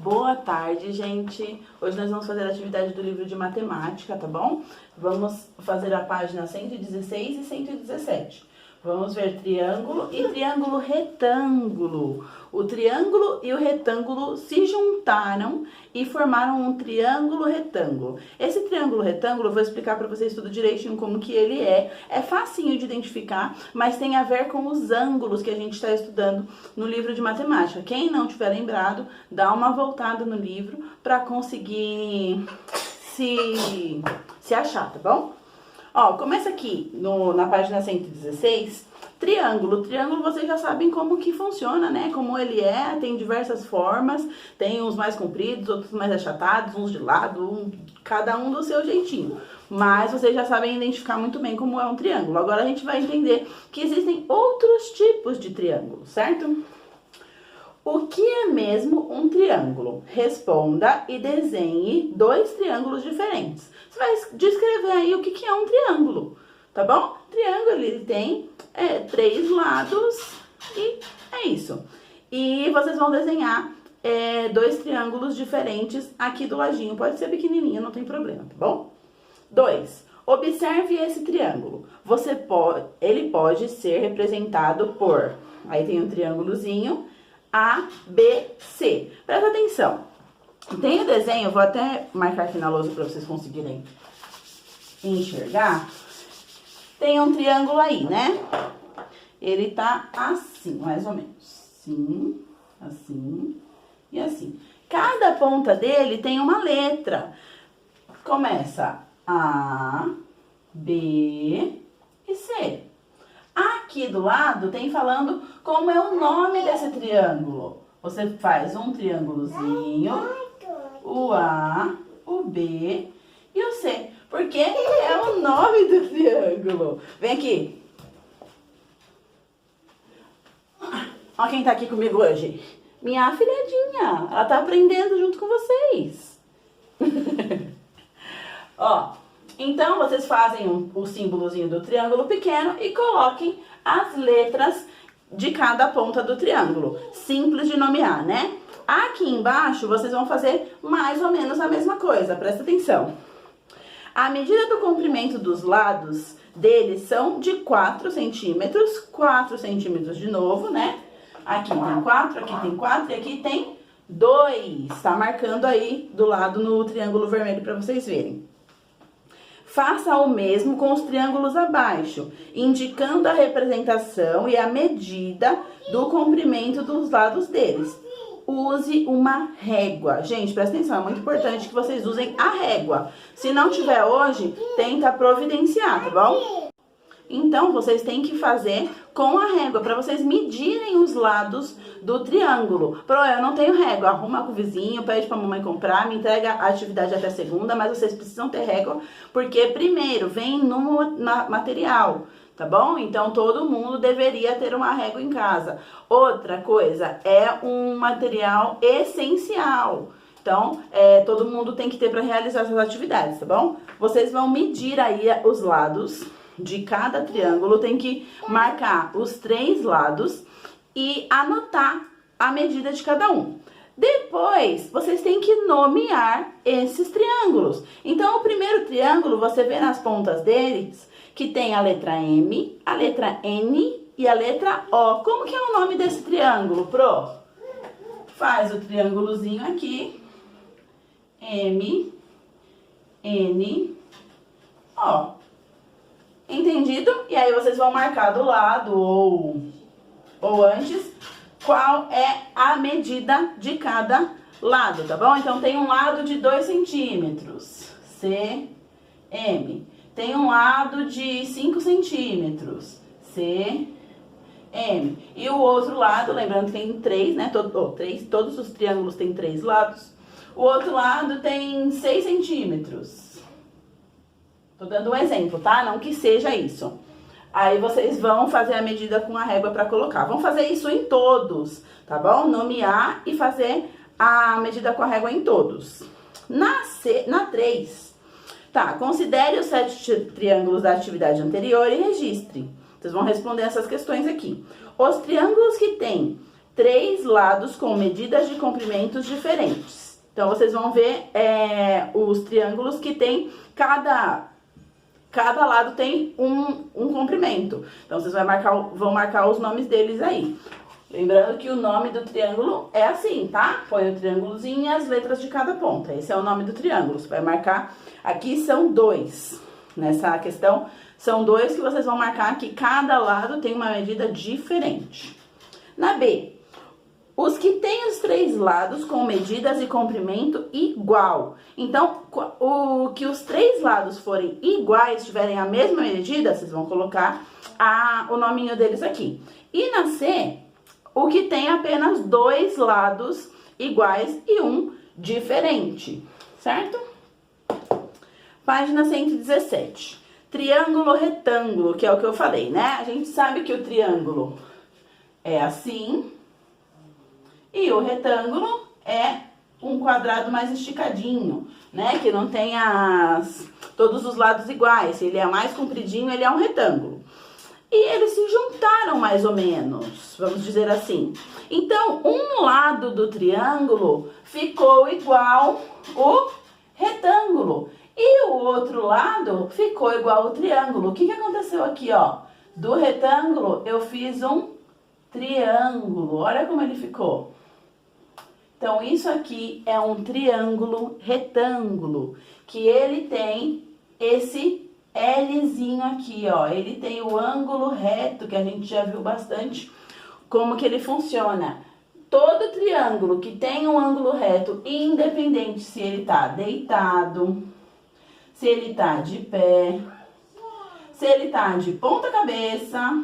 Boa tarde, gente. Hoje nós vamos fazer a atividade do livro de matemática, tá bom? Vamos fazer a página 116 e 117. Vamos ver triângulo e triângulo retângulo. O triângulo e o retângulo se juntaram e formaram um triângulo retângulo. Esse triângulo retângulo eu vou explicar para vocês tudo direitinho como que ele é. É facinho de identificar, mas tem a ver com os ângulos que a gente está estudando no livro de matemática. Quem não tiver lembrado, dá uma voltada no livro para conseguir se achar, tá bom? Ó, começa aqui na página 116, triângulo. Triângulo vocês já sabem como que funciona, né? Como ele é, tem diversas formas, tem uns mais compridos, outros mais achatados, uns de lado, cada um do seu jeitinho. Mas vocês já sabem identificar muito bem como é um triângulo. Agora a gente vai entender que existem outros tipos de triângulo, certo? O que é mesmo um triângulo? Responda e desenhe dois triângulos diferentes. Você vai descrever aí o que é um triângulo, tá bom? Triângulo, ele tem três lados e é isso. E vocês vão desenhar dois triângulos diferentes aqui do ladinho. Pode ser pequenininho, não tem problema, tá bom? 2. Observe esse triângulo. Ele pode ser representado por... Aí tem um triângulozinho... A, B, C. Presta atenção. Tem o desenho, eu vou até marcar aqui na lousa para vocês conseguirem enxergar. Tem um triângulo aí, né? Ele tá assim, mais ou menos. Assim, assim e assim. Cada ponta dele tem uma letra. Começa A, B e C. Aqui do lado tem falando como é o nome desse triângulo. Você faz um triângulozinho, o A, o B e o C. Porque é o nome do triângulo. Vem aqui. Olha quem tá aqui comigo hoje. Minha afilhadinha. Ela tá aprendendo junto com vocês. Ó. Então, vocês fazem o símbolozinho do triângulo pequeno e coloquem as letras de cada ponta do triângulo. Simples de nomear, né? Aqui embaixo, vocês vão fazer mais ou menos a mesma coisa. Presta atenção. A medida do comprimento dos lados deles são de 4 centímetros. 4 centímetros de novo, né? Aqui tem 4, aqui tem 4 e aqui tem 2. Tá marcando aí do lado no triângulo vermelho para vocês verem. Faça o mesmo com os triângulos abaixo, indicando a representação e a medida do comprimento dos lados deles. Use uma régua. Gente, presta atenção, é muito importante que vocês usem a régua. Se não tiver hoje, tenta providenciar, tá bom? Então, vocês têm que fazer com a régua, para vocês medirem os lados do triângulo. Eu não tenho régua, arruma com o vizinho, pede pra mamãe comprar, me entrega a atividade até segunda, mas vocês precisam ter régua, porque primeiro vem no material, tá bom? Então, todo mundo deveria ter uma régua em casa. Outra coisa, é um material essencial. Então, todo mundo tem que ter para realizar essas atividades, tá bom? Vocês vão medir aí os lados de cada triângulo, tem que marcar os 3 lados e anotar a medida de cada um. Depois, vocês têm que nomear esses triângulos. Então, o primeiro triângulo, você vê nas pontas deles que tem a letra M, a letra N e a letra O. Como que é o nome desse triângulo, Pro? Faz o triângulozinho aqui, M, N, O. Entendido? E aí vocês vão marcar do lado ou antes qual é a medida de cada lado, tá bom? Então tem um lado de 2 centímetros, C, M. Tem um lado de 5 centímetros, C, M. E o outro lado, lembrando que tem 3, né? Todos os triângulos têm 3 lados. O outro lado tem 6 centímetros. Tô dando um exemplo, tá? Não que seja isso. Aí vocês vão fazer a medida com a régua pra colocar. Vão fazer isso em todos, tá bom? Nomear e fazer a medida com a régua em todos. Na 3, tá? Considere os 7 triângulos da atividade anterior e registre. Vocês vão responder essas questões aqui. Os triângulos que têm 3 lados com medidas de comprimentos diferentes. Então, vocês vão ver os triângulos que tem cada lado tem um comprimento. Então, vocês vão marcar os nomes deles aí. Lembrando que o nome do triângulo é assim, tá? Põe o triângulozinho e as letras de cada ponta. Esse é o nome do triângulo. Você vai marcar, aqui são 2. Nessa questão, são 2 que vocês vão marcar que cada lado tem uma medida diferente. Na B, os que têm os 3 lados com medidas e comprimento igual. Então, o que os 3 lados forem iguais, tiverem a mesma medida, vocês vão colocar o nominho deles aqui. E na C, o que tem apenas 2 lados iguais e um diferente, certo? Página 117. Triângulo retângulo, que é o que eu falei, né? A gente sabe que o triângulo é assim e o retângulo é um quadrado mais esticadinho, né? Que não tem todos os lados iguais. Se ele é mais compridinho, ele é um retângulo. E eles se juntaram mais ou menos, vamos dizer assim. Então, um lado do triângulo ficou igual o retângulo. E o outro lado ficou igual o triângulo. O que aconteceu aqui, ó? Do retângulo, eu fiz um triângulo. Olha como ele ficou. Então, isso aqui é um triângulo retângulo, que ele tem esse Lzinho aqui, ó. Ele tem o ângulo reto, que a gente já viu bastante como que ele funciona. Todo triângulo que tem um ângulo reto, independente se ele tá deitado, se ele tá de pé, se ele tá de ponta cabeça,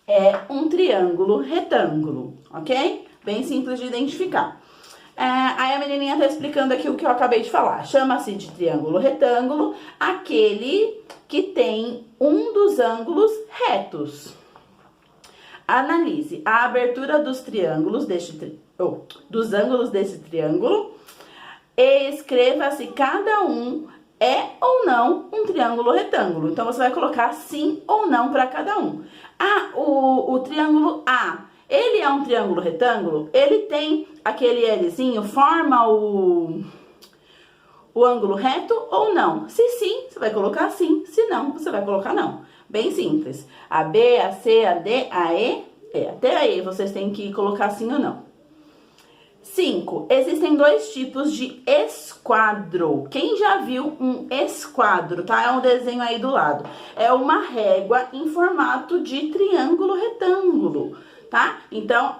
é um triângulo retângulo, ok? Bem simples de identificar. Aí a menininha tá explicando aqui o que eu acabei de falar. Chama-se de triângulo retângulo aquele que tem um dos ângulos retos. Analise a abertura dos triângulos dos ângulos desse triângulo e escreva se cada um é ou não um triângulo retângulo. Então, você vai colocar sim ou não para cada um. O triângulo A, ele é um triângulo retângulo? Ele tem aquele Lzinho, forma o ângulo reto ou não? Se sim, você vai colocar sim. Se não, você vai colocar não. Bem simples. A B, a C, a D, a E. Até a E vocês têm que colocar sim ou não. 5. Existem 2 tipos de esquadro. Quem já viu um esquadro, tá? É um desenho aí do lado. É uma régua em formato de triângulo retângulo, tá? Então,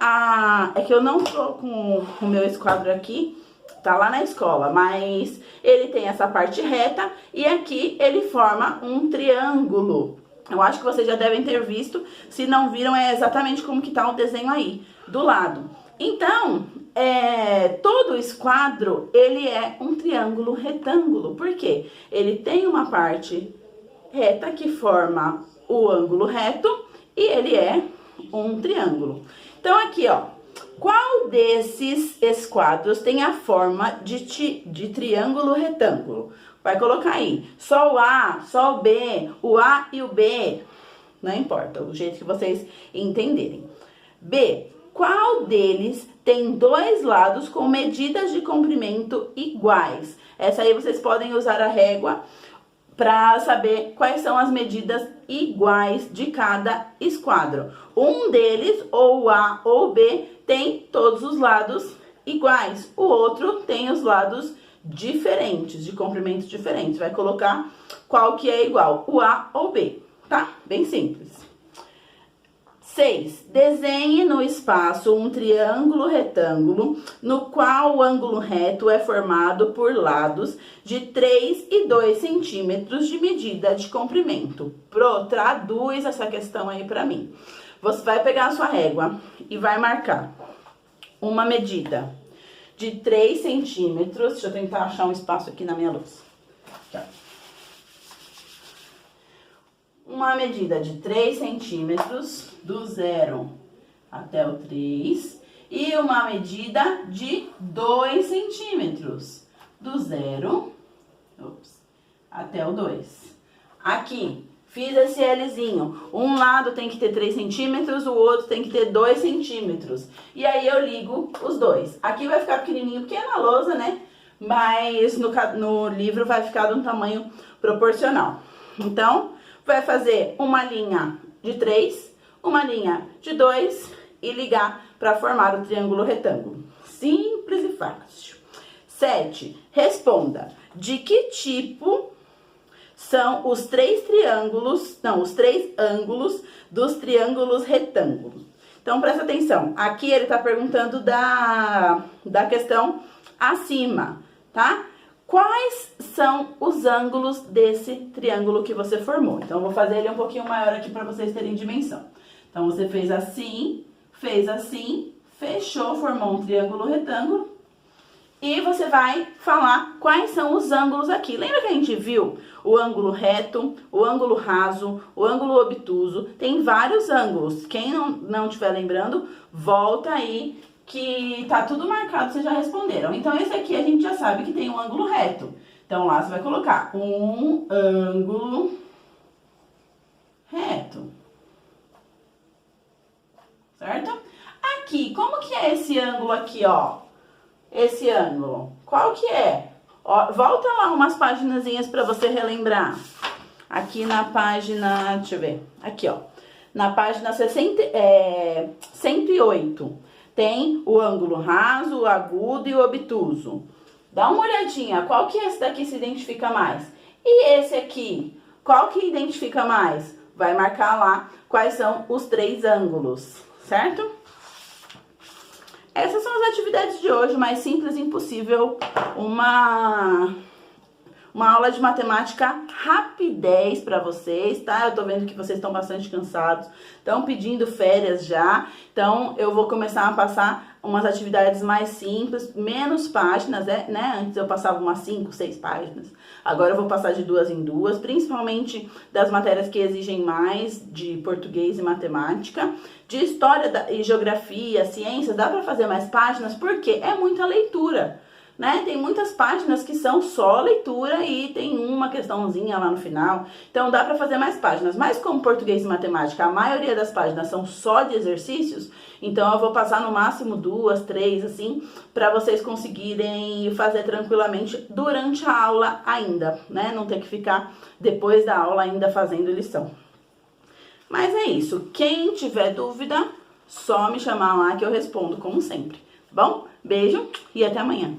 é que eu não tô com o meu esquadro aqui, tá lá na escola, mas ele tem essa parte reta e aqui ele forma um triângulo. Eu acho que vocês já devem ter visto, se não viram, é exatamente como que tá o desenho aí, do lado. Então, todo esquadro, ele é um triângulo retângulo. Por quê? Ele tem uma parte reta que forma o ângulo reto e ele é um triângulo. Então, aqui, ó, qual desses esquadros tem a forma de triângulo retângulo? Vai colocar aí, só o A, só o B, o A e o B, não importa, o jeito que vocês entenderem. B, qual deles tem 2 lados com medidas de comprimento iguais? Essa aí vocês podem usar a régua para saber quais são as medidas iguais de cada esquadro. Um deles, ou o A ou o B, tem todos os lados iguais. O outro tem os lados diferentes, de comprimentos diferentes. Vai colocar qual que é igual, o A ou o B, tá? Bem simples. 6. Desenhe no espaço um triângulo retângulo, no qual o ângulo reto é formado por lados de 3 e 2 centímetros de medida de comprimento. Traduz essa questão aí pra mim. Você vai pegar a sua régua e vai marcar uma medida de 3 centímetros. Deixa eu tentar achar um espaço aqui na minha luz. Aqui, ó. Uma medida de 3 centímetros, do 0 até o 3. E uma medida de 2 centímetros, do 0 até o 2. Aqui, Fiz esse Lzinho. Um lado tem que ter 3 centímetros, o outro tem que ter 2 centímetros. E aí eu ligo os dois. Aqui vai ficar pequenininho porque é na lousa, né? Mas no livro vai ficar de um tamanho proporcional. Então, vai fazer uma linha de 3, uma linha de 2 e ligar para formar o triângulo retângulo. Simples e fácil. 7. Responda. De que tipo são os 3 ângulos dos triângulos retângulos? Então, presta atenção. Aqui ele está perguntando da questão acima, tá? Quais são os ângulos desse triângulo que você formou? Então, eu vou fazer ele um pouquinho maior aqui para vocês terem dimensão. Então, você fez assim, fechou, formou um triângulo retângulo. E você vai falar quais são os ângulos aqui. Lembra que a gente viu o ângulo reto, o ângulo raso, o ângulo obtuso? Tem vários ângulos. Quem não estiver lembrando, volta aí que tá tudo marcado, vocês já responderam. Então, esse aqui a gente já sabe que tem um ângulo reto. Então, lá você vai colocar um ângulo reto. Certo? Aqui, como que é esse ângulo aqui, ó? Esse ângulo, qual que é? Ó, volta lá umas paginazinhas para você relembrar. Aqui na página, deixa eu ver, aqui ó, na página 108, tem o ângulo raso, o agudo e o obtuso. Dá uma olhadinha, qual que esse daqui se identifica mais? E esse aqui, qual que identifica mais? Vai marcar lá quais são os 3 ângulos, certo? Essas são as atividades de hoje, mais simples e impossível. Uma aula de matemática rapidez para vocês, tá? Eu tô vendo que vocês estão bastante cansados, estão pedindo férias já. Então, eu vou começar a passar umas atividades mais simples, menos páginas, né? Antes eu passava umas 5, 6 páginas. Agora eu vou passar de 2 em 2, principalmente das matérias que exigem mais, de português e matemática. De história e geografia, ciências, dá para fazer mais páginas, porque é muita leitura, né? Tem muitas páginas que são só leitura e tem uma questãozinha lá no final. Então, dá para fazer mais páginas. Mas como português e matemática, a maioria das páginas são só de exercícios, então eu vou passar no máximo 2, 3, assim, para vocês conseguirem fazer tranquilamente durante a aula ainda, né? Não ter que ficar depois da aula ainda fazendo lição. Mas é isso. Quem tiver dúvida, só me chamar lá que eu respondo, como sempre. Tá bom? Beijo e até amanhã.